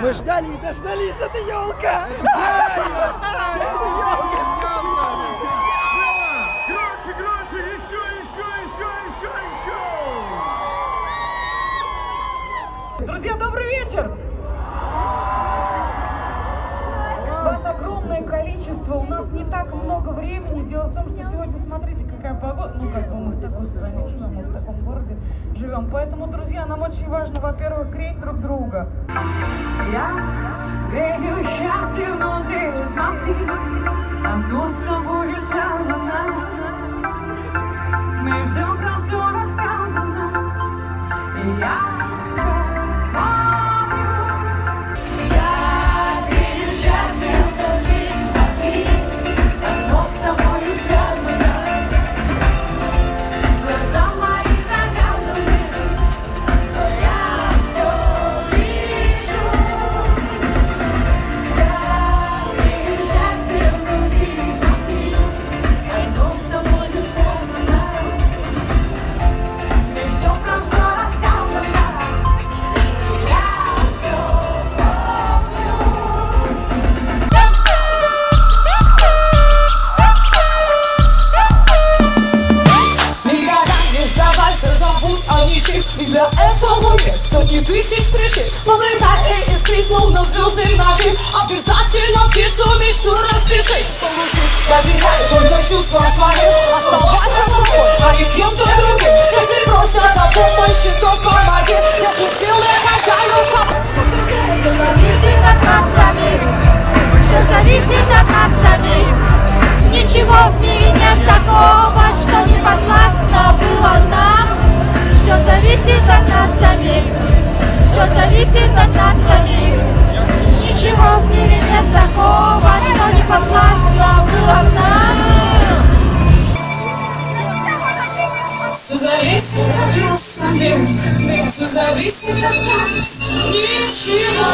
Мы ждали и дождались, это елка! Громче, еще! Друзья, добрый вечер! Вас огромное количество, у нас не так много времени. Дело в том, что сегодня, смотрите, какая погода. Ну, как бы мы в такой стране живем, мы в таком городе живем. Поэтому, друзья, нам очень важно, во-первых, греть друг друга. Я грею счастье внутри, смотри, оно с тобою связано. Мы все про все рассказано, и я все помню. Я грею счастье внутри, смотри, оно с тобою связано. Глаза мои завязаны, но я все вижу. Я грею счастье внутри, смотри, оно с тобою связано. Мы все про все рассказано, и я все помню. Никогда не сдавайся, забудь о ничьих. И для этого есть сотни тысяч причин. Полыхай и искри, словно звезды ночи. Обязательно птицу мечту распиши. Доверяй только чувствам своим. Оставайся собой, а не кем-то другим. Если просто на помощи, то помоги. Если силы качают собой. Все зависит от нас самих, все зависит от нас самих. Ничего в мире нет такого, что не подвластно было нам. Все зависит от нас самих, все зависит от нас самих. Ничего в мире нет такого, что не подвластно было нам. Все зависит от нас самих, все зависит от нас. Ничего.